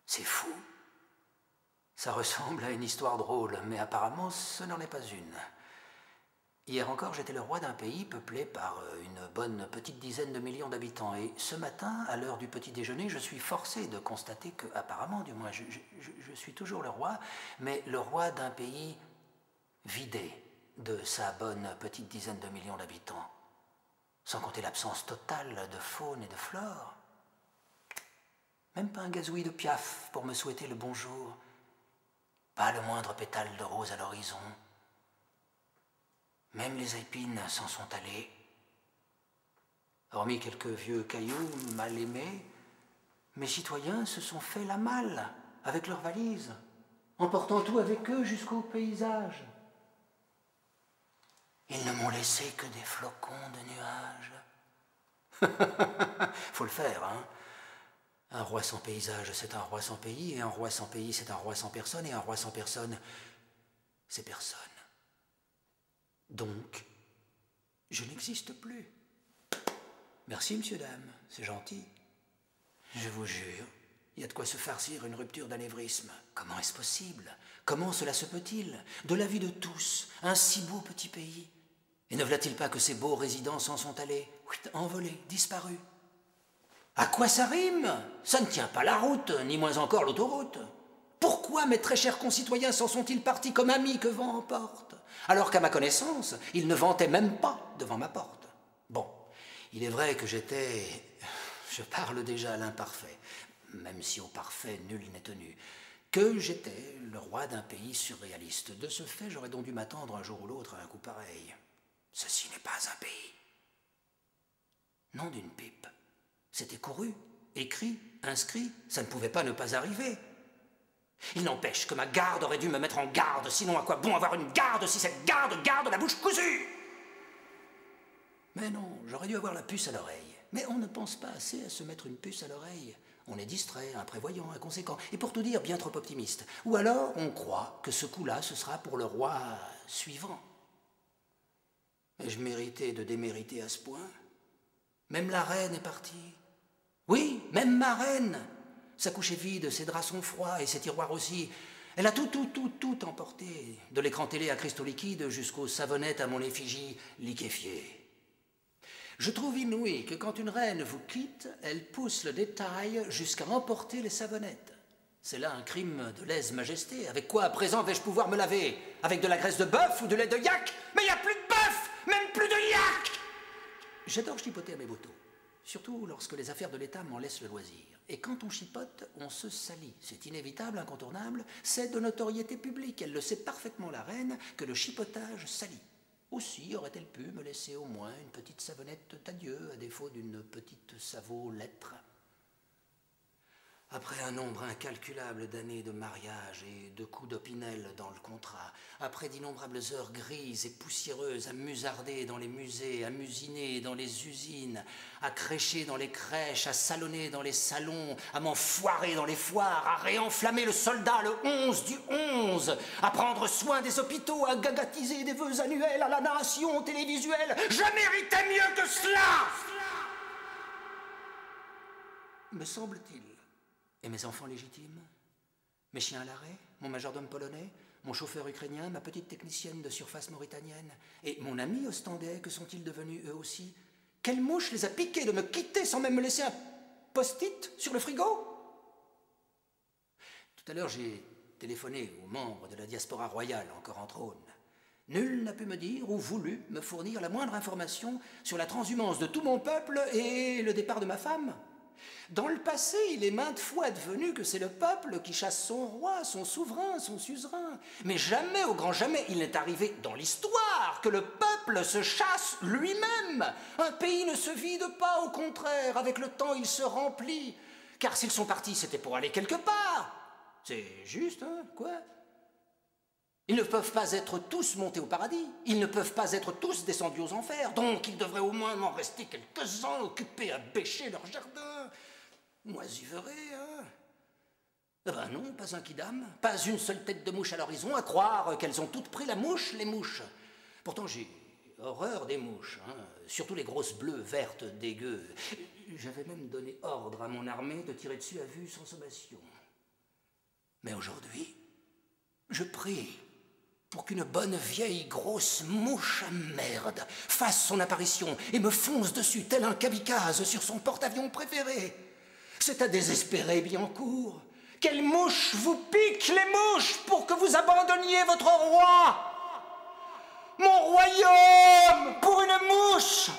C'est fou. Ça ressemble à une histoire drôle, mais apparemment ce n'en est pas une. Hier encore, j'étais le roi d'un pays peuplé par une bonne petite dizaine de millions d'habitants. Et ce matin, à l'heure du petit déjeuner, je suis forcé de constater que, apparemment, du moins, je suis toujours le roi, mais le roi d'un pays vidé de sa bonne petite dizaine de millions d'habitants. Sans compter l'absence totale de faune et de flore. Même pas un gazouillis de piaf pour me souhaiter le bonjour. Pas le moindre pétale de rose à l'horizon. Même les épines s'en sont allées. Hormis quelques vieux cailloux mal aimés, mes citoyens se sont fait la malle avec leurs valises, emportant tout avec eux jusqu'au paysage. Ils ne m'ont laissé que des flocons de nuages. Faut le faire, hein. Un roi sans paysage, c'est un roi sans pays, et un roi sans pays, c'est un roi sans personne, et un roi sans personne, c'est personne. Donc, je n'existe plus. Merci, monsieur, dame, c'est gentil. Je vous jure, il y a de quoi se farcir une rupture d'anévrisme. Comment est-ce possible? Comment cela se peut-il? De la vie de tous, un si beau petit pays. Et ne voilà-t-il pas que ces beaux résidents s'en sont allés, envolés, disparus? À quoi ça rime? Ça ne tient pas la route, ni moins encore l'autoroute. Pourquoi mes très chers concitoyens s'en sont-ils partis comme amis que vent emporte, alors qu'à ma connaissance, ils ne vantaient même pas devant ma porte? Bon, il est vrai que je parle déjà à l'imparfait, même si au parfait nul n'est tenu, que j'étais le roi d'un pays surréaliste. De ce fait, j'aurais donc dû m'attendre un jour ou l'autre à un coup pareil. Ceci n'est pas un pays. Non d'une pipe. C'était couru, écrit, inscrit, ça ne pouvait pas ne pas arriver. Il n'empêche que ma garde aurait dû me mettre en garde, sinon à quoi bon avoir une garde si cette garde garde la bouche cousue? Mais non, j'aurais dû avoir la puce à l'oreille. Mais on ne pense pas assez à se mettre une puce à l'oreille. On est distrait, imprévoyant, inconséquent, et pour tout dire, bien trop optimiste. Ou alors, on croit que ce coup-là, ce sera pour le roi suivant. Ai-je mérité de démériter à ce point? Même la reine est partie. Oui, même ma reine. Sa couche est vide, ses draps sont froids et ses tiroirs aussi. Elle a tout emporté, de l'écran télé à cristaux liquides jusqu'aux savonnettes à mon effigie liquéfiée. Je trouve inouï que quand une reine vous quitte, elle pousse le détail jusqu'à emporter les savonnettes. C'est là un crime de lèse-majesté. Avec quoi à présent vais-je pouvoir me laver? Avec de la graisse de bœuf ou de lait de yak? Mais il n'y a plus de bœuf, même plus de yak! J'adore chipoter à mes motos. Surtout lorsque les affaires de l'État m'en laissent le loisir. Et quand on chipote, on se salit. C'est inévitable, incontournable, c'est de notoriété publique. Elle le sait parfaitement, la reine, que le chipotage salit. Aussi aurait-elle pu me laisser au moins une petite savonnette d'adieu, à défaut d'une petite savo-lettre. Après un nombre incalculable d'années de mariage et de coups d'opinel dans le contrat, après d'innombrables heures grises et poussiéreuses à musarder dans les musées, à musiner dans les usines, à crécher dans les crèches, à salonner dans les salons, à m'enfoirer dans les foires, à réenflammer le soldat le 11 du 11, à prendre soin des hôpitaux, à gagatiser des vœux annuels à la nation télévisuelle, je méritais mieux que cela! Me semble-t-il. Et mes enfants légitimes? Mes chiens à l'arrêt? Mon majordome polonais? Mon chauffeur ukrainien? Ma petite technicienne de surface mauritanienne? Et mon ami ostendais, que sont-ils devenus eux aussi? Quelle mouche les a piqués de me quitter sans même me laisser un post-it sur le frigo? Tout à l'heure, j'ai téléphoné aux membres de la diaspora royale, encore en trône. Nul n'a pu me dire ou voulu me fournir la moindre information sur la transhumance de tout mon peuple et le départ de ma femme. Dans le passé, il est maintes fois advenu que c'est le peuple qui chasse son roi, son souverain, son suzerain. Mais jamais, au grand jamais, il n'est arrivé dans l'histoire que le peuple se chasse lui-même. Un pays ne se vide pas, au contraire, avec le temps il se remplit. Car s'ils sont partis, c'était pour aller quelque part. C'est juste, hein, quoi? Ils ne peuvent pas être tous montés au paradis, ils ne peuvent pas être tous descendus aux enfers, donc il devrait au moins en rester quelques-uns occupés à bêcher leur jardin. Moisiverés, hein? Eh ben non, pas un quidam, pas une seule tête de mouche à l'horizon, à croire qu'elles ont toutes pris la mouche, les mouches. Pourtant j'ai horreur des mouches, hein, surtout les grosses bleues, vertes, dégueu. J'avais même donné ordre à mon armée de tirer dessus à vue sans sommation. Mais aujourd'hui, je prie pour qu'une bonne vieille grosse mouche à merde fasse son apparition et me fonce dessus tel un kamikaze sur son porte-avions préféré. C'est à désespérer, Biancourt. Quelle mouche vous pique les mouches pour que vous abandonniez votre roi? Mon royaume pour une mouche!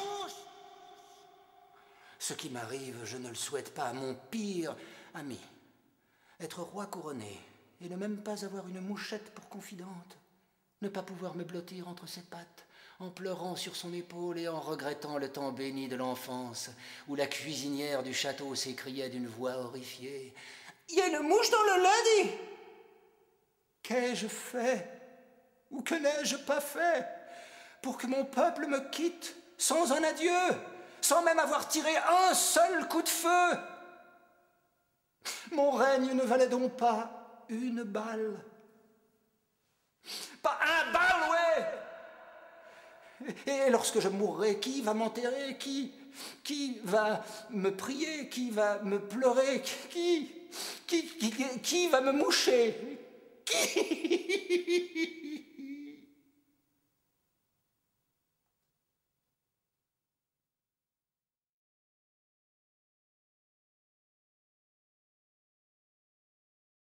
Ce qui m'arrive, je ne le souhaite pas à mon pire ami. Être roi couronné et ne même pas avoir une mouchette pour confidente. Ne pas pouvoir me blottir entre ses pattes, en pleurant sur son épaule et en regrettant le temps béni de l'enfance, où la cuisinière du château s'écriait d'une voix horrifiée « Il y a une mouche dans le lundi !» Qu'ai-je fait ou que n'ai-je pas fait pour que mon peuple me quitte sans un adieu, sans même avoir tiré un seul coup de feu? Mon règne ne valait donc pas une balle. Pas un balle, ouais! Et lorsque je mourrai, qui va m'enterrer? Qui va me prier? Qui va me pleurer? Qui va me moucher? Qui?